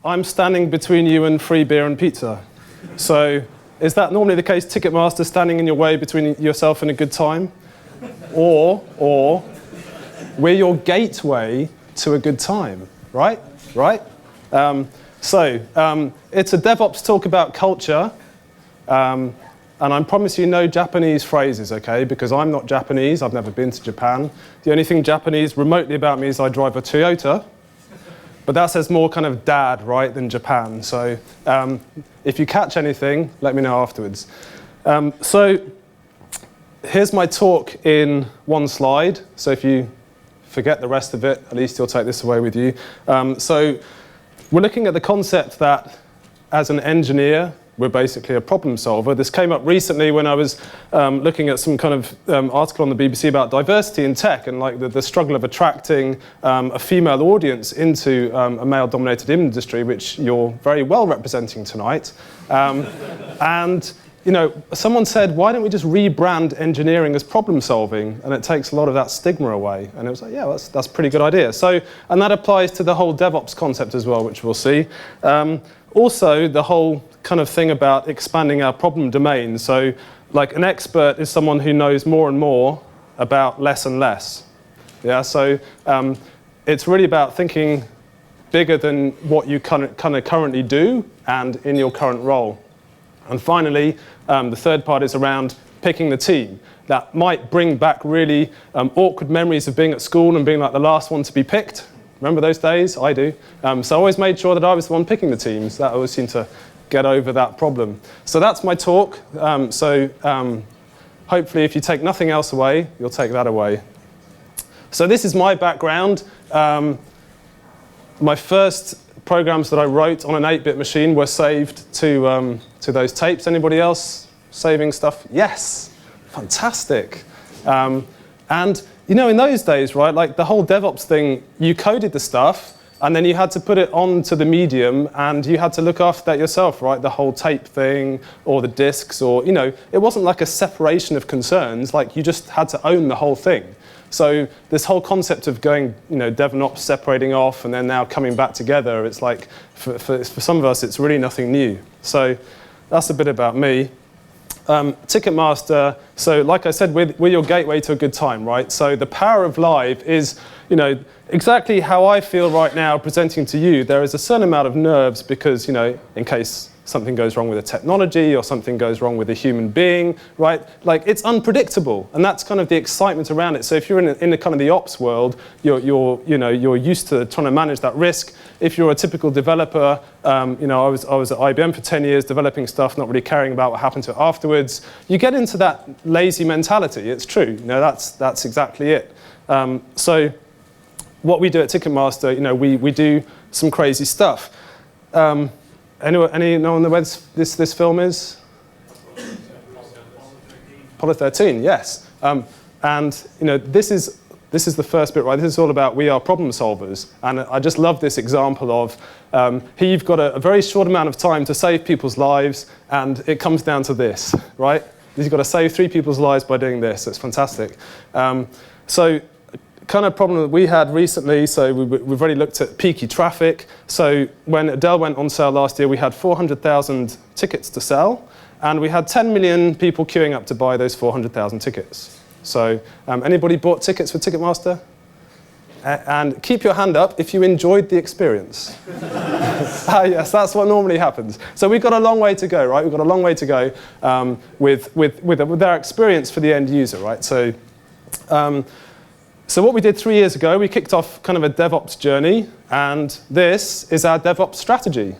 I'm standing between you and free beer and pizza. So is that normally the case? Ticketmaster standing in your way between yourself and a good time? Or we're your gateway to a good time, right? Right? It's a DevOps talk about culture. And I promise you no Japanese phrases, okay? Because I'm not Japanese, I've never been to Japan. The only thing Japanese remotely about me is I drive a Toyota. But that says more kind of dad, right, than Japan. So if you catch anything, let me know afterwards. So here's my talk in one slide. So if you forget the rest of it, at least you'll take this away with you. So we're looking at the concept that as an engineer, we're basically a problem solver. This came up recently when I was looking at some kind of article on the BBC about diversity in tech and like the struggle of attracting a female audience into a male-dominated industry, which you're very well representing tonight. And you know, someone said, why don't we just rebrand engineering as problem solving? And it takes a lot of that stigma away. And it was like, yeah, that's a pretty good idea. So, and that applies to the whole DevOps concept as well, which we'll see. Also, the whole kind of thing about expanding our problem domain. So, like an expert is someone who knows more and more about less and less. Yeah, so it's really about thinking bigger than what you kind of currently do and in your current role. And finally, the third part is around picking the team. That might bring back really awkward memories of being at school and being like the last one to be picked. Remember those days? I do. So I always made sure that I was the one picking the teams. That always seemed to get over that problem. So that's my talk. Hopefully if you take nothing else away, you'll take that away. So this is my background. My first programs that I wrote on an 8-bit machine were saved to those tapes. Anybody else saving stuff? Yes, fantastic. And you know, in those days, right, like the whole DevOps thing, you coded the stuff and then you had to put it onto the medium and you had to look after that yourself, right? The whole tape thing or the disks or, you know, it wasn't like a separation of concerns, like you just had to own the whole thing. So this whole concept of going, you know, dev and ops separating off and then now coming back together, it's like, for some of us, it's really nothing new. So that's a bit about me. Ticketmaster, so like I said, we're your gateway to a good time, right? So the power of live is, you know, exactly how I feel right now presenting to you. There is a certain amount of nerves because, you know, in case something goes wrong with a technology or something goes wrong with a human being, right? Like it's unpredictable, and that's kind of the excitement around it. So if you're in the kind of the ops world, you're used to trying to manage that risk. If you're a typical developer, you know, I was at IBM for 10 years developing stuff, not really caring about what happened to it afterwards. You get into that lazy mentality. It's true. You know, that's exactly it. So what we do at Ticketmaster, you know, we do some crazy stuff. Any know on the web this film is? Apollo 13, yes. And you know, this is the first bit, right? This is all about we are problem solvers. And I just love this example of here you've got a very short amount of time to save people's lives, and it comes down to this, right? You've got to save 3 people's lives by doing this. It's fantastic. So kind of problem that we had recently, so we've already looked at peaky traffic. So when Adele went on sale last year, we had 400,000 tickets to sell, and we had 10 million people queuing up to buy those 400,000 tickets. So anybody bought tickets for Ticketmaster? And keep your hand up if you enjoyed the experience. Yes, that's what normally happens. So we've got a long way to go, right? We've got a long way to go with our experience for the end user, right? So what we did 3 years ago, we kicked off kind of a DevOps journey, and this is our DevOps strategy.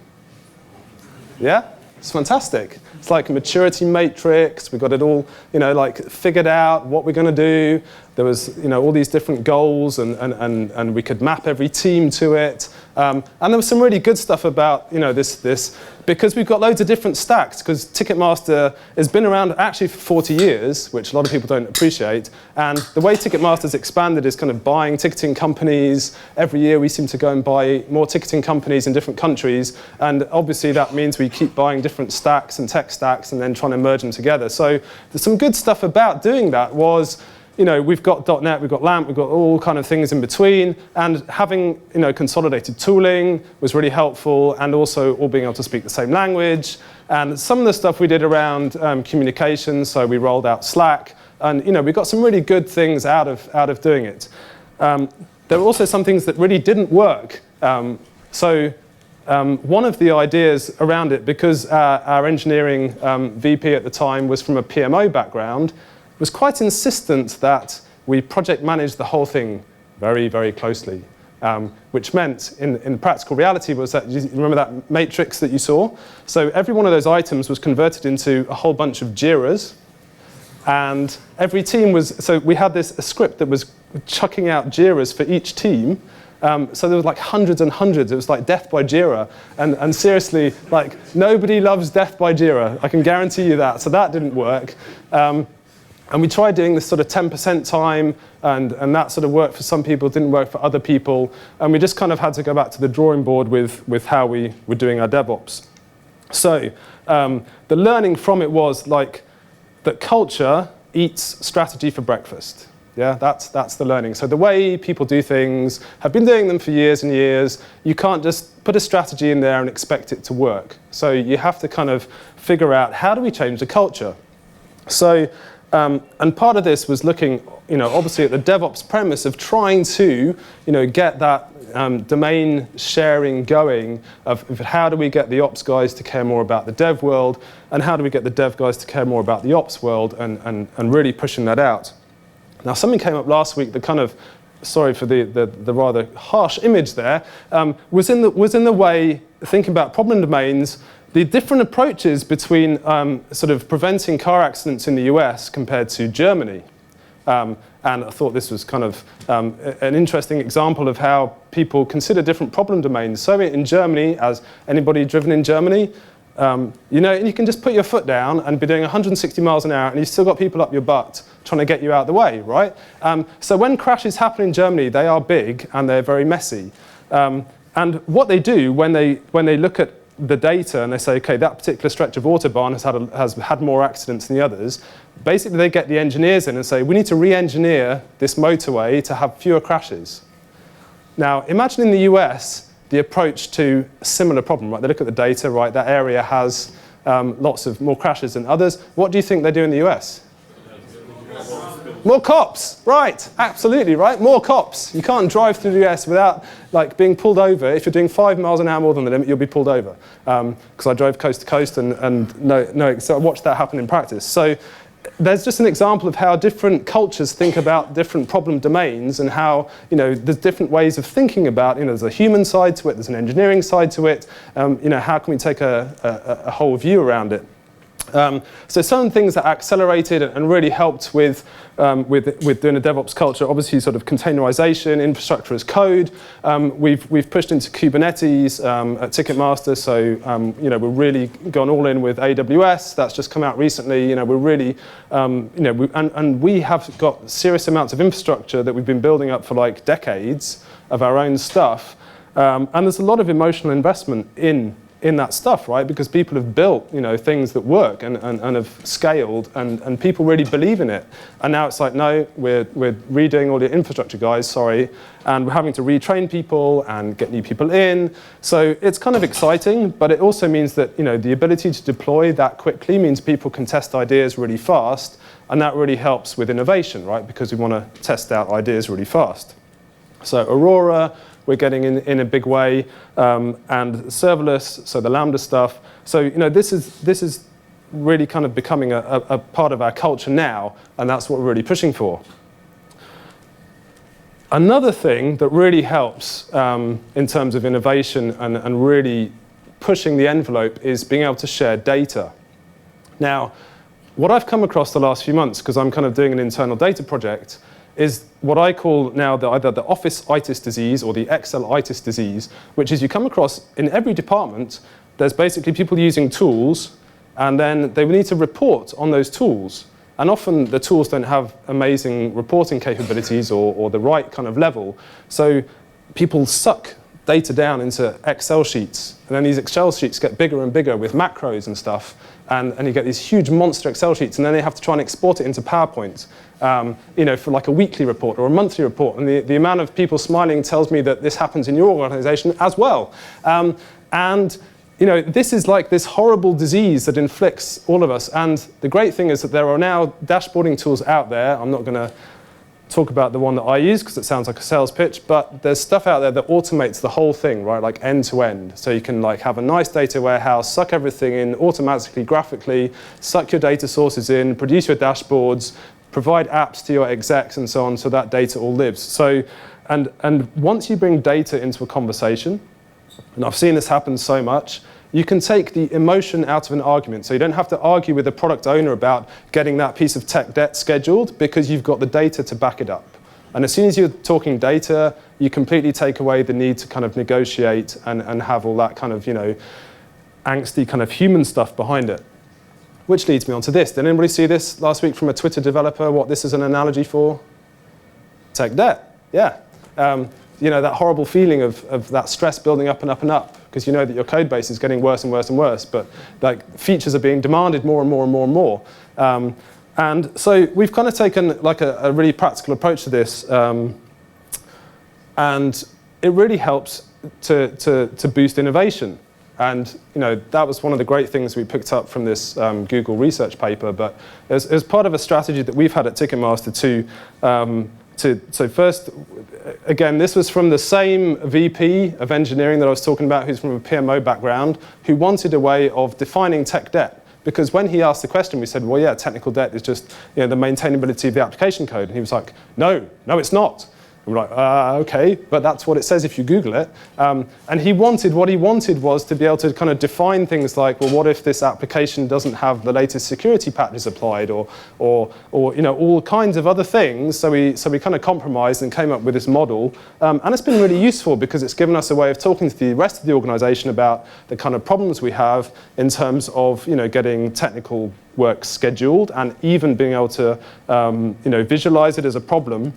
Yeah? It's fantastic. It's like a maturity matrix. We got it all, you know, like figured out what we're going to do. There was, you know, all these different goals, and we could map every team to it. And there was some really good stuff about, you know, this because we've got loads of different stacks. Because Ticketmaster has been around actually for 40 years, which a lot of people don't appreciate. And the way Ticketmaster's expanded is kind of buying ticketing companies. Every year we seem to go and buy more ticketing companies in different countries. And obviously that means we keep buying different stacks and tech stacks and then trying to merge them together. So there's some good stuff about doing that was, we've got .NET, we've got LAMP, we've got all kind of things in between, and having consolidated tooling was really helpful, and also all being able to speak the same language. And some of the stuff we did around communication, so we rolled out Slack, and we got some really good things out of doing it. There were also some things that really didn't work. One of the ideas around it, because our engineering VP at the time was from a PMO background, was quite insistent that we project manage the whole thing very, very closely. Which meant, in practical reality, was that, you remember that matrix that you saw? So every one of those items was converted into a whole bunch of JIRAs. And every team so we had a script that was chucking out JIRAs for each team. So there was like hundreds and hundreds. It was like death by JIRA. And seriously, like, nobody loves death by JIRA. I can guarantee you that. So that didn't work. And we tried doing this sort of 10% time, and that sort of worked for some people, didn't work for other people. And we just kind of had to go back to the drawing board with how we were doing our DevOps. So the learning from it was like that culture eats strategy for breakfast. Yeah, that's the learning. So the way people do things, have been doing them for years and years, you can't just put a strategy in there and expect it to work. So you have to kind of figure out, how do we change the culture? So, and part of this was looking, obviously at the DevOps premise of trying to, get that domain sharing going of how do we get the ops guys to care more about the dev world, and how do we get the dev guys to care more about the ops world, and really pushing that out. Now, something came up last week that kind of, sorry for the rather harsh image there, was in the way, thinking about problem domains, the different approaches between sort of preventing car accidents in the US compared to Germany. And I thought this was kind of an interesting example of how people consider different problem domains. So in Germany, as anybody driven in Germany, you can just put your foot down and be doing 160 miles an hour, and you've still got people up your butt trying to get you out of the way, right? So when crashes happen in Germany, they are big and they're very messy. And what they do when they look at the data and they say, okay, that particular stretch of Autobahn has had more accidents than the others, basically they get the engineers in and say, we need to re-engineer this motorway to have fewer crashes. Now, imagine in the US, the approach to a similar problem, right? They look at the data, right? That area has lots of more crashes than others. What do you think they do in the US? More cops, right? Absolutely, right? More cops. You can't drive through the US without being pulled over. If you're doing 5 miles an hour more than the limit, you'll be pulled over. Because I drove coast to coast so I watched that happen in practice. So there's just an example of how different cultures think about different problem domains, and how there's different ways of thinking about. There's a human side to it, there's an engineering side to it. How can we take a whole view around it? So some things that accelerated and really helped with doing a DevOps culture, obviously sort of containerization, infrastructure as code. We've pushed into Kubernetes at Ticketmaster, so we're really gone all in with AWS. That's just come out recently. We're really, and we have got serious amounts of infrastructure that we've been building up for like decades of our own stuff. And there's a lot of emotional investment in that stuff, right? Because people have built, things that work and have scaled, and people really believe in it. And now it's like, no, we're redoing all the infrastructure, guys, sorry. And we're having to retrain people and get new people in. So it's kind of exciting, but it also means that, the ability to deploy that quickly means people can test ideas really fast. And that really helps with innovation, right? Because we want to test out ideas really fast. So Aurora, we're getting in a big way, and serverless, so the Lambda stuff. So this is really kind of becoming a part of our culture now, and that's what we're really pushing for. Another thing that really helps in terms of innovation and really pushing the envelope is being able to share data. Now, what I've come across the last few months, because I'm kind of doing an internal data project, is what I call now either the office-itis disease or the Excel-itis disease, which is you come across in every department, there's basically people using tools, and then they need to report on those tools. And often the tools don't have amazing reporting capabilities or the right kind of level. So people suck data down into Excel sheets, and then these Excel sheets get bigger and bigger with macros and stuff. and you get these huge monster Excel sheets, and then they have to try and export it into PowerPoint, for like a weekly report or a monthly report. And the amount of people smiling tells me that this happens in your organization as well. This is like this horrible disease that inflicts all of us. And the great thing is that there are now dashboarding tools out there. I'm not going to talk about the one that I use because it sounds like a sales pitch, but there's stuff out there that automates the whole thing, right? Like end to end. So you can like have a nice data warehouse, suck everything in automatically, graphically, suck your data sources in, produce your dashboards, provide apps to your execs and so on, so that data all lives. So, and once you bring data into a conversation, and I've seen this happen so much, you can take the emotion out of an argument. So you don't have to argue with the product owner about getting that piece of tech debt scheduled because you've got the data to back it up. And as soon as you're talking data, you completely take away the need to kind of negotiate and have all that kind of, angsty kind of human stuff behind it. Which leads me on to this. Did anybody see this last week from a Twitter developer, what this is an analogy for? Tech debt, yeah. That horrible feeling of that stress building up and up and up, because you know that your code base is getting worse and worse and worse, but like features are being demanded more and more and more and more. And so we've kind of taken like a really practical approach to this, and it really helps to boost innovation. And that was one of the great things we picked up from this Google research paper, but as part of a strategy that we've had at Ticketmaster so first, again, this was from the same VP of engineering that I was talking about, who's from a PMO background, who wanted a way of defining tech debt. Because when he asked the question, we said, well, yeah, technical debt is just the maintainability of the application code. And he was like, no, it's not. And we're like, okay, but that's what it says if you Google it. And what he wanted was to be able to kind of define things like, well, what if this application doesn't have the latest security patches applied, or all kinds of other things. So we kind of compromised and came up with this model. And it's been really useful because it's given us a way of talking to the rest of the organization about the kind of problems we have in terms of getting technical work scheduled and even being able to visualize it as a problem.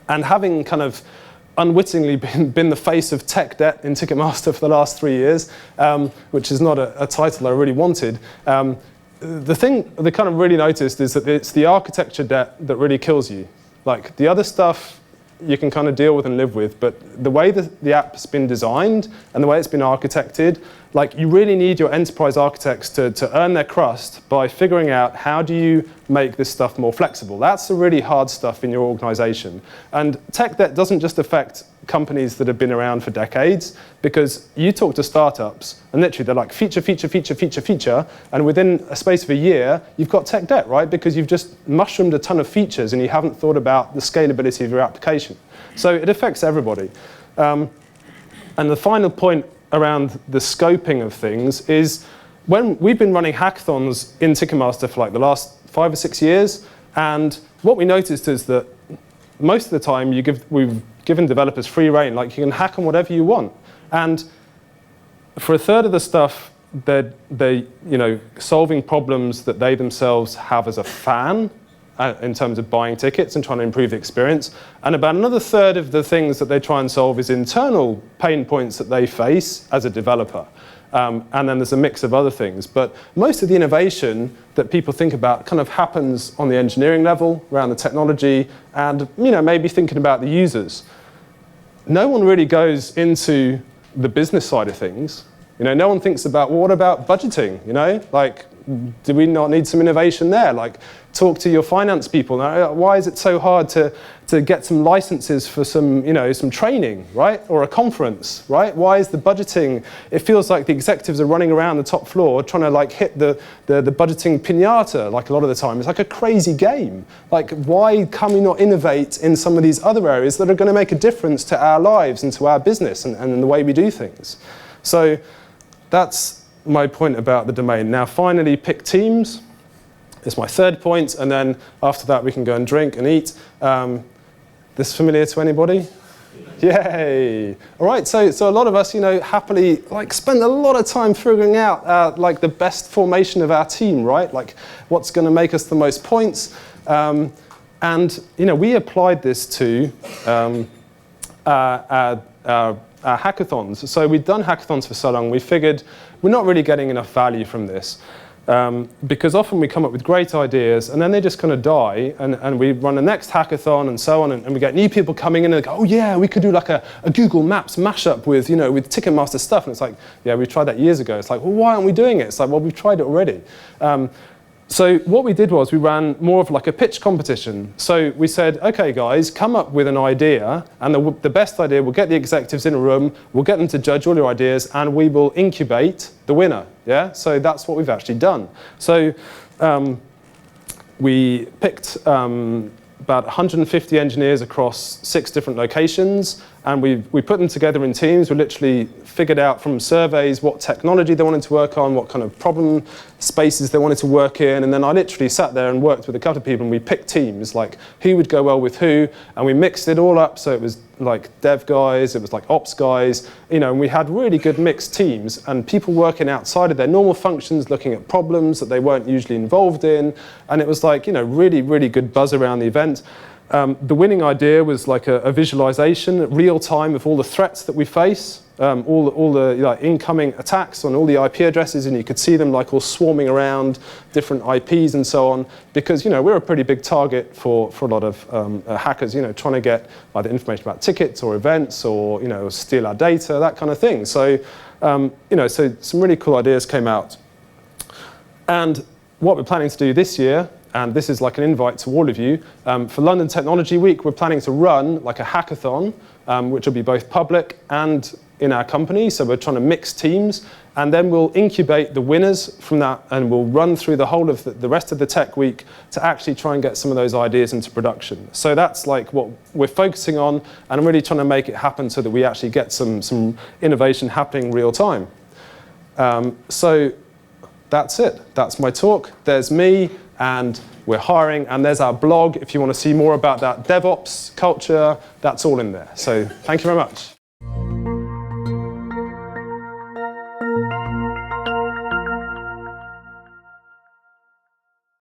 And having kind of unwittingly been the face of tech debt in Ticketmaster for the last 3 years, which is not a title I really wanted, the thing they kind of really noticed is that it's the architecture debt that really kills you. Like the other stuff you can kind of deal with and live with, but the way that the app's been designed and the way it's been architected, like you really need your enterprise architects to earn their crust by figuring out how do you make this stuff more flexible. That's the really hard stuff in your organization. And tech debt doesn't just affect companies that have been around for decades, because you talk to startups and literally they're like feature, feature, feature, feature, feature, and within a space of a year, you've got tech debt, right? Because you've just mushroomed a ton of features and you haven't thought about the scalability of your application. So it affects everybody. And the final point around the scoping of things is when we've been running hackathons in Ticketmaster for like the last 5 or 6 years, and what we noticed is that most of the time we've given developers free rein, like you can hack on whatever you want. And for a third of the stuff, they're solving problems that they themselves have as a fan in terms of buying tickets and trying to improve the experience. And about another third of the things that they try and solve is internal pain points that they face as a developer. And then there's a mix of other things. But most of the innovation that people think about kind of happens on the engineering level, around the technology, and maybe thinking about the users. No one really goes into the business side of things. No one thinks about, well, what about budgeting? Like, do we not need some innovation there? Like, talk to your finance people. Now, why is it so hard to get some licenses for some training, right? Or a conference, right? Why is the budgeting? It feels like the executives are running around the top floor trying to like hit the budgeting piñata like a lot of the time. It's like a crazy game. Like, why can we not innovate in some of these other areas that are going to make a difference to our lives and to our business and the way we do things? So that's my point about the domain. Now, finally, pick teams. It's my third point, and then after that we can go and drink and eat. This familiar to anybody? Yay! All right, so a lot of us, happily spend a lot of time figuring out the best formation of our team, right? Like what's going to make us the most points. And we applied this to our hackathons. So we'd done hackathons for so long, we figured we're not really getting enough value from this. Because often we come up with great ideas and then they just kind of die, and we run the next hackathon and so on, and we get new people coming in and they go, oh yeah, we could do like a Google Maps mashup with, with Ticketmaster stuff. And it's like, yeah, we tried that years ago. It's like, well, why aren't we doing it? It's like, well, we've tried it already. So what we did was we ran more of like a pitch competition. So we said, okay, guys, come up with an idea, and the best idea, we'll get the executives in a room, we'll get them to judge all your ideas, and we will incubate the winner. Yeah. So that's what we've actually done. So we picked about 150 engineers across 6 different locations, and we put them together in teams. We literally figured out from surveys what technology they wanted to work on, what kind of problem spaces they wanted to work in, and then I literally sat there and worked with a couple of people, and we picked teams, like who would go well with who, and we mixed it all up, so it was like dev guys, it was like ops guys, and we had really good mixed teams, and people working outside of their normal functions, looking at problems that they weren't usually involved in, and it was like, really, really good buzz around the event. The winning idea was like a visualization, real time, of all the threats that we face, all the incoming attacks on all the IP addresses, and you could see them like all swarming around different IPs and so on, because we're a pretty big target for a lot of hackers, trying to get either information about tickets or events or steal our data, that kind of thing. So so some really cool ideas came out, and what we're planning to do this year. And this is like an invite to all of you. For London Technology Week, we're planning to run like a hackathon, which will be both public and in our company. So we're trying to mix teams. And then we'll incubate the winners from that, and we'll run through the whole of the rest of the tech week to actually try and get some of those ideas into production. So that's like what we're focusing on, and I'm really trying to make it happen so that we actually get some innovation happening real time. So that's it. That's my talk. There's me. And we're hiring, and there's our blog if you want to see more about that DevOps culture. That's all in there. So thank you very much.